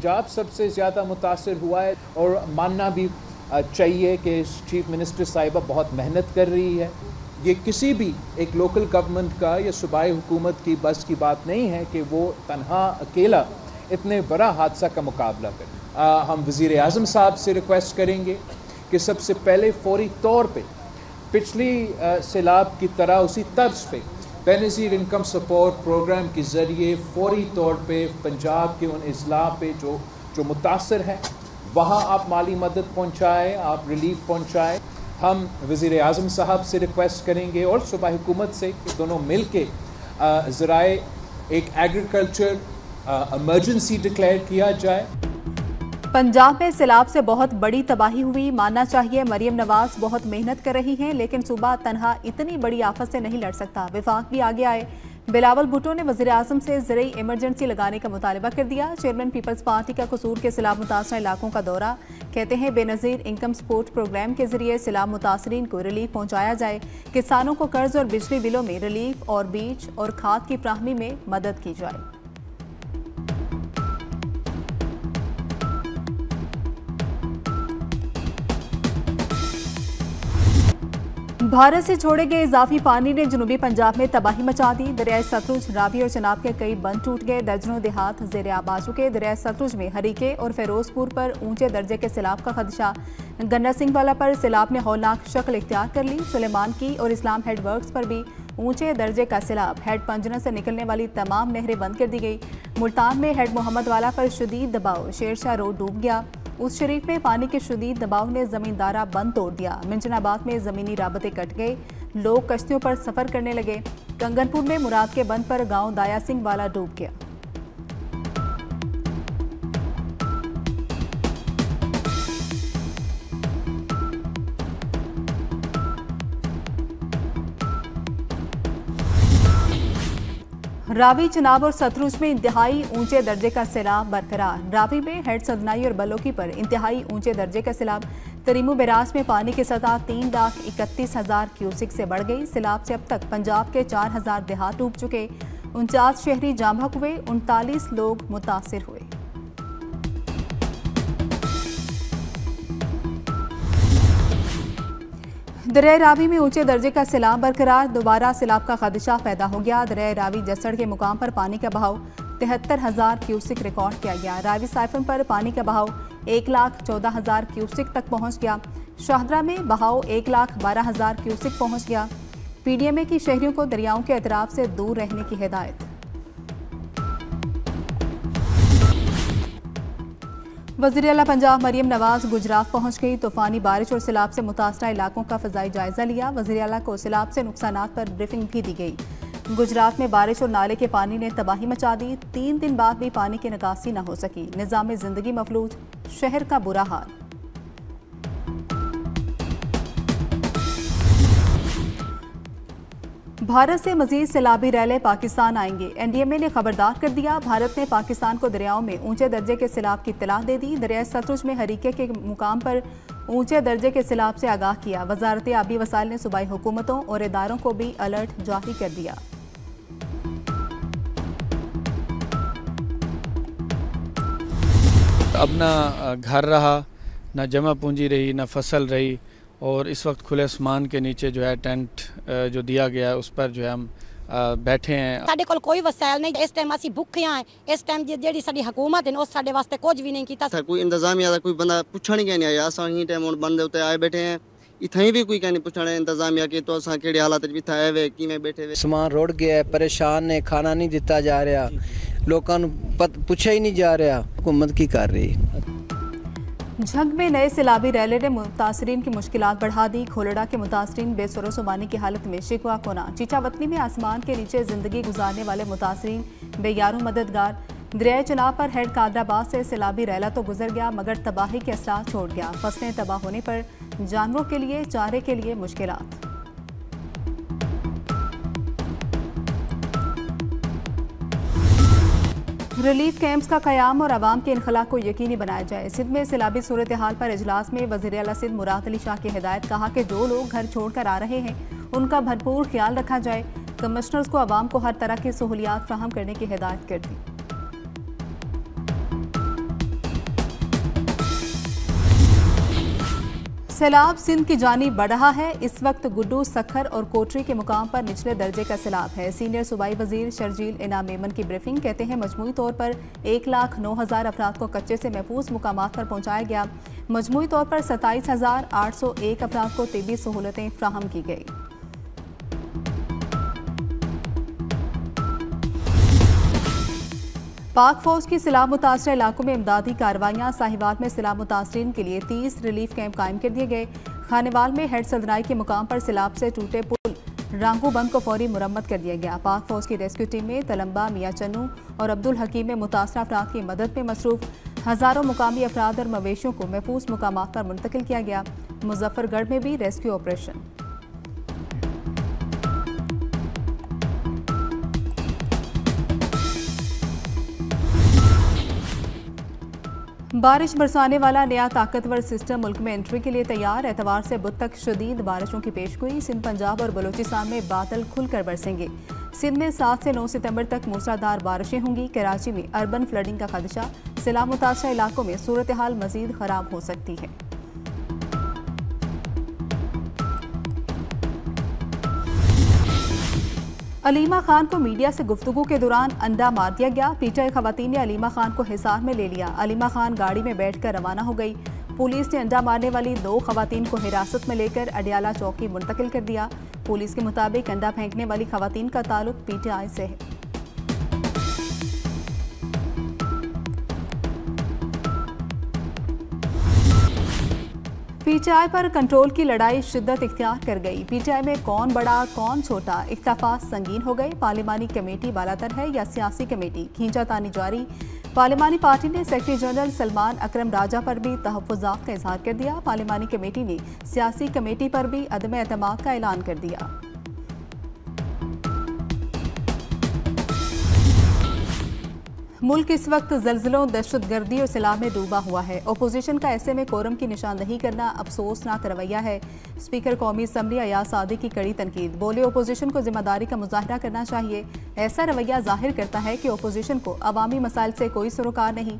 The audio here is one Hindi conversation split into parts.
पंजाब सबसे ज़्यादा मुतासर हुआ है और मानना भी चाहिए कि चीफ मिनिस्टर साहिबा बहुत मेहनत कर रही है। ये किसी भी एक लोकल गवर्नमेंट का या सूबाई हुकूमत की बस की बात नहीं है कि वो तन्हा अकेला इतने बड़ा हादसा का मुकाबला करे। हम वज़ीर आज़म साहब से रिक्वेस्ट करेंगे कि सबसे पहले फौरी तौर पे पिछली सैलाब की तरह उसी तर्ज पे बेनज़ीर इनकम सपोर्ट प्रोग्राम के ज़रिए फौरी तौर पे पंजाब के उन अज़ला पे जो मुतासर हैं वहाँ आप माली मदद पहुँचाएँ, आप रिलीफ पहुँचाएँ। हम वज़ीर आज़म साहब से रिक्वेस्ट करेंगे और सूबाई हुकूमत से कि दोनों मिल के ज़राए एक एग्रीकल्चर इमरजेंसी डिक्लेयर किया जाए। पंजाब में सैलाब से बहुत बड़ी तबाही हुई। मानना चाहिए मरियम नवाज बहुत मेहनत कर रही हैं, लेकिन सूबा तनहा इतनी बड़ी आफत से नहीं लड़ सकता। विफाक भी आगे आए। बिलावल भुट्टो ने वज़ीर आज़म से ज़रूरी इमरजेंसी लगाने का मुतालबा कर दिया। चेयरमैन पीपल्स पार्टी का कसूर के सैलाब मुतासर इलाकों का दौरा। कहते हैं बेनज़ीर इनकम सपोर्ट प्रोग्राम के जरिए सैलाब मुतासरीन को रिलीफ पहुँचाया जाए। किसानों को कर्ज और बिजली बिलों में रिलीफ और बीज और खाद की फ्राहमी में मदद की जाए। भारत से छोड़े गए इजाफी पानी ने जनूबी पंजाब में तबाही मचा दी। दरियाए सतलुज, रावी और चनाब के कई बंद टूट गए। दर्जनों देहात ज़ेर आब आ चुके। दरियाए सतलुज में हरीके और फिरोजपुर पर ऊंचे दर्जे के सैलाब का खदशा। गन्ना सिंह वाला पर सैलाब ने हौलनाक शक्ल इख्तियार कर ली। सुलेमान की और इस्लाम हेड वर्क्स पर भी ऊंचे दर्जे का सैलाब। हेड पंजना से निकलने वाली तमाम नहरें बंद कर दी गई। मुल्तान में हेड मोहम्मद वाला पर शदीद दबाव, शेरशाह रोड डूब गया। उस शरीफ में पानी के शदीद दबाव ने जमींदारा बंद तोड़ दिया। मिंजनाबाद में ज़मीनी राबते कट गए। लोग कश्तियों पर सफ़र करने लगे। कंगनपुर में मुराद के बंद पर गांव दाया सिंह वाला डूब गया। रावी, चनाब और सतलुज में इंतहाई ऊंचे दर्जे का सैलाब बरकरार। रावी में हेड सदनाई और बलोकी पर इंतहाई ऊंचे दर्जे का सैलाब। तरीमू बैराज में पानी की सतह 3,31,000 क्यूसिक से बढ़ गई। सैलाब से अब तक पंजाब के 4,000 देहात डूब चुके। 49 शहरी जाम बहक हुए। 39 लोग मुतासिर हुए। दरिया रावी में ऊंचे दर्जे का सैलाब बरकरार। दोबारा सैलाब का खदशा पैदा हो गया। दरिया रावी जसड़ के मुकाम पर पानी का बहाव 73,000 क्यूसिक रिकॉर्ड किया गया। रावी साइफन पर पानी का बहाव 1,14,000 क्यूसिक तक पहुंच गया। शाहदरा में बहाव 1,12,000 क्यूसिक पहुंच गया। पीडीएमए की शहरियों को दरियाओं के अतराफ से दूर रहने की हिदायत। वज़ीर आला पंजाब मरियम नवाज गुजरात पहुंच गई। तूफानी बारिश और सैलाब से मुतासरा इलाकों का फ़ज़ाई जायजा लिया। वज़ीर आला को सैलाब से नुकसानात पर ब्रीफिंग भी दी गई। गुजरात में बारिश और नाले के पानी ने तबाही मचा दी। 3 दिन बाद भी पानी की निकासी न हो सकी। निज़ाम ज़िंदगी मफलूज, शहर का बुरा हाल। भारत से मजीद सैलाबी रैले पाकिस्तान आएंगे। एनडीएमए ने खबरदार कर दिया। भारत ने पाकिस्तान को दरियाओं में ऊंचे दर्जे के सैलाब की इत्तला दे दी। दरिया सतलुज में हरीके के मुकाम पर ऊंचे दर्जे के सैलाब से आगाह किया। वजारत आबी वसाइल ने सूबाई हुकूमतों और इदारों को भी अलर्ट जारी कर दिया। अब ना घर रहा, ना जमा पूंजी रही, ना फसल रही, और इस वक्त खुले आसमान के नीचे जो है टेंट जो दिया गया है उस पर जो है हम बैठे हैं। साडे कोल कोई वसाइल नहीं। इस टाइम असी भुखे हैं। इस टाइम जेडी साडी हुकूमत है उस साडे वास्ते कुछ भी नहीं कीता। कोई इंतजामिया दा कोई बंदा पुछण के नहीं आया। असां ही टाइम हुण बंदे उते आए बैठे हैं। इथे भी कोई नहीं पुछण इंतजामिया के तो असां केड़े हालात विच आए वे किवें बैठे वे। सामान रुड़ गया है, परेशान ने, खाना नहीं दिता जा रहा, लोगों को पूछा ही नहीं जा रहा। हुकूमत की कर रही। झंग में नए सैलाबी रैले ने मुतासरीन की मुश्किलात बढ़ा दी। खोलड़ा के मुतासरीन बेसरो सुमानी की हालत में शिकवा कोना। चीचावतनी में आसमान के नीचे जिंदगी गुजारने वाले मुतासरीन बेयारों मददगार। दरियाए चनाब पर हेड कादराबाद से सैलाबी रैला तो गुजर गया मगर तबाही के असरात छोड़ गया। फसलें तबाह होने पर जानवरों के लिए चारे के लिए मुश्किलात। रिलीफ कैंप्स का क़याम और आवाम के इनखला को यकीनी बनाया जाए। सिंध में सैलाबी सूरत हाल पर इजलास में वज़ीर आला सिंध मुराद अली शाह की हिदायत। कहा कि जो लोग घर छोड़कर आ रहे हैं उनका भरपूर ख्याल रखा जाए। कमिश्नर्स को आवाम को हर तरह की सहूलियात फराहम करने की हिदायत कर दी। सैलाब सिंध की जानिब बढ़ रहा है। इस वक्त गुड्डू, सखर और कोटरी के मुकाम पर निचले दर्जे का सैलाब है। सीनियर सूबाई वजीर शर्जील इनाम मेमन की ब्रीफिंग। कहते हैं मजमूई तौर पर 1,09,000 अफराद को कच्चे से महफूज मुकामात पर पहुंचाया गया। मजमूई तौर पर 27,801 अफराद को तिब्बी सहूलतें फ्राहम की गई। पाक फौज की सैलाब मुतासर इलाकों में इमदादी कार्रवाइयाँ। साहिवाल में सैलाब मुतासरीन के लिए 30 रिलीफ कैंप कायम कर दिए गए। खानेवाल में हेड सदराई के मुकाम पर सैलाब से टूटे पुल रांगू बंद को फौरी मुरम्मत कर दिया गया। पाक फौज की रेस्क्यू टीम में तलम्बा, मियाँ चन्नू और अब्दुल हकीम में मुतासर अफराद की मदद में मसरूफ। हज़ारों मुकामी अफराद और मवेशियों को महफूज मुकामात पर मुंतकिल किया गया। मुजफ्फरगढ़ में भी रेस्क्यू ऑपरेशन। बारिश बरसाने वाला नया ताकतवर सिस्टम मुल्क में एंट्री के लिए तैयार। एतवार से बुध तक शदीद बारिशों की पेशगोई। सिंध, पंजाब और बलूचिस्तान में बादल खुलकर बरसेंगे। सिंध में 7 से 9 सितंबर तक मूसलाधार बारिशें होंगी। कराची में अर्बन फ्लडिंग का खदशा। सैलाब मुतासर इलाकों में सूरत हाल मजीद खराब हो सकती है। अलीमा खान को मीडिया से गुफ्तगू के दौरान अंडा मार दिया गया। पीटीआई खवातीन ने अलीमा खान को हिसार में ले लिया। अलीमा खान गाड़ी में बैठकर रवाना हो गई। पुलिस ने अंडा मारने वाली 2 खवातीन को हिरासत में लेकर अडियाला चौकी मुंतकिल कर दिया। पुलिस के मुताबिक अंडा फेंकने वाली खवातीन का ताल्लुक पीटीआई से है। पीटीआई पर कंट्रोल की लड़ाई शिद्दत इख्तियार कर गई। पीटीआई में कौन बड़ा कौन छोटा, इख्तिलाफात संगीन हो गए। पार्लिमानी कमेटी बालातर है या सियासी कमेटी, खींचातानी जारी। पार्लिमानी पार्टी ने सेक्रेटरी जनरल सलमान अकरम राजा पर भी तहफ़्फ़ुज़ात का इजहार कर दिया। पार्लिमानी कमेटी ने सियासी कमेटी पर भी अदम एतमाद का ऐलान कर दिया। मुल्क इस वक्त जल्जलों, दहशतगर्दी और सैलाब में डूबा हुआ है। ओपोजिशन का ऐसे में कोरम की निशानदही करना अफसोसनाक रवैया है। स्पीकर कौमी असम्बली अयाज सादी की कड़ी तनकीद। बोले ओपोजिशन को जिम्मेदारी का मुजाहरा करना चाहिए। ऐसा रवैया जाहिर करता है कि ओपोजिशन को अवामी मसाइल से कोई सरोकार नहीं।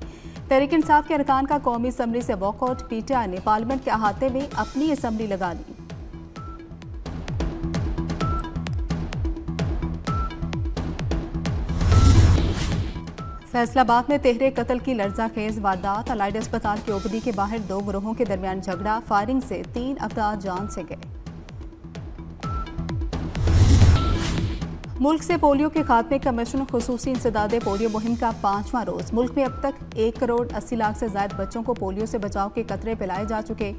तहरीक इंसाफ के अरकान का कौमी असम्बली से वॉकआउट। पीटीआई ने पार्लियामेंट के अहाते में अपनी असम्बली लगा ली। फैसलाबाद में तेहरे कत्ल की लर्ज़ाखेज़ वारदात। अलाइड अस्पताल के ओपीडी के बाहर 2 गिरोहों के दरमियान झगड़ा। फायरिंग से 3 अफराद जान से गए। मुल्क से पोलियो के खात्मे का मिशन। खुसूसी इंसदादे पोलियो मुहिम का 5वां रोज। मुल्क में अब तक 1 करोड़ 80 लाख से ज्यादा बच्चों को पोलियो से बचाव के कतरे पिलाए जा चुके।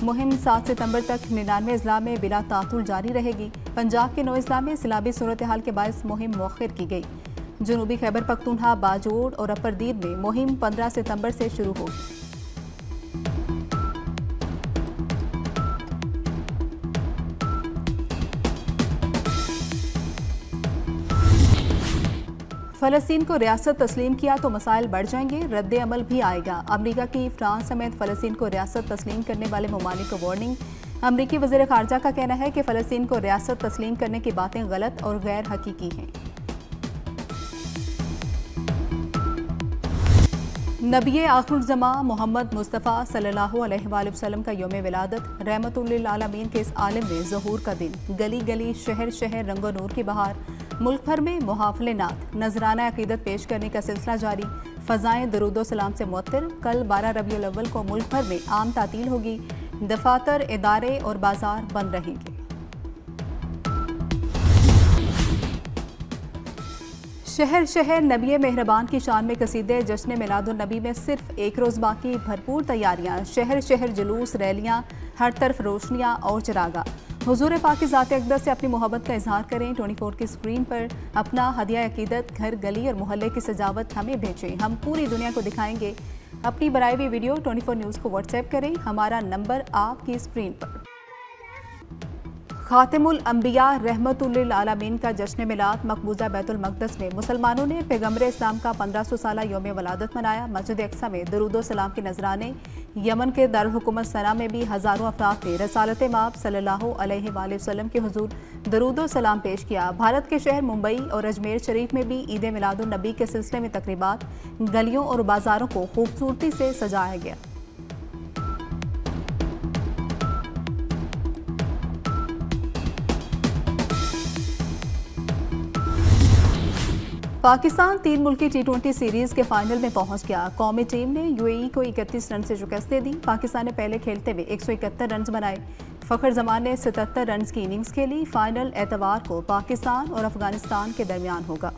मुहिम 7 सितंबर तक 99 अजला में बिला तातुल जारी रहेगी। पंजाब के 9 अजला में सैलाबी सूरत हाल के बायस मुहिम मौखिर की गई। जनूबी खैबर पख्तूनख्वा, बाजोड़ और अपर दीद में मुहिम 15 सितंबर से शुरू होगी। फलस्तीन को रियासत तस्लीम किया तो मसाइल बढ़ जाएंगे, रद्द अमल भी आएगा। अमरीका की फ्रांस समेत फलस्तीन को रियासत तस्लीम करने वाले ममालिक को वार्निंग। अमरीकी वज़ीर ख़ारजा का कहना है कि फ़लस्तीन को रियासत तस्लीम करने की बातें गलत और गैर हकीकी हैं। नबी आखिरुज़्ज़मा मोहम्मद मुस्तफ़ा सल्लल्लाहु अलैहि वसल्लम का यौम विलादत। रहमतुल्लिल आलमीन के इस आलिम में ज़हूर का दिन। गली गली शहर शहर रंगो नूर की बहार। मुल्क भर में मुहाफ़िले नात, नजराना अक़ीदत पेश करने का सिलसिला जारी। फ़ज़ाएँ दरूदो सलाम से मुअत्तर। कल 12 रबीउल अव्वल को मुल्क भर में आम तातील होगी। दफातर, इदारे और बाजार बंद रहेंगे। शहर शहर नबी मेहरबान की शान में कसीदे। जश्न मिलादुन नबी में सिर्फ 1 रोज़ बाकी। भरपूर तैयारियां। शहर शहर जुलूस, रैलियां, हर तरफ रोशनियां और चरागा। हुजूर पाक की ज़ात अक़दस से अपनी मोहब्बत का इजहार करें। 24 की स्क्रीन पर अपना हदिया अक़ीदत, घर, गली और मोहल्ले की सजावट हमें भेजें। हम पूरी दुनिया को दिखाएंगे। अपनी बनाई हुई वीडियो 24 न्यूज़ को व्हाट्सएप करें। हमारा नंबर आपकी स्क्रीन पर। खातिमुल अंबिया रहमतुल्लिल आलमीन का जश्न मिलाद। मकबूजा बैतुल मक़दस में मुसलमानों ने पैगम्बर इस्लाम का 1500 साला यौम वलादत मनाया। मस्जिद अक्सा में दरूदो सलाम के नजराने। यमन के दारुल हुकूमत सना में भी हज़ारों अफराद ने रसालत माब सल्लल्लाहु अलैहि वसल्लम के हुजूर दरूदो सलाम पेश किया। भारत के शहर मुंबई और अजमेर शरीफ में भी ईद मिलादुन नबी के सिलसिले में तकरीबात। गलियों और बाजारों को खूबसूरती से सजाया गया। पाकिस्तान 3 मुल्की T20 सीरीज के फाइनल में पहुंच गया। कौमी टीम ने यूएई को 31 रन से शिकस्त दे दी। पाकिस्तान ने पहले खेलते हुए 171 रन बनाए। फखर जमान ने 77 रन की इनिंग्स खेली। फाइनल एतवार को पाकिस्तान और अफगानिस्तान के दरमियान होगा।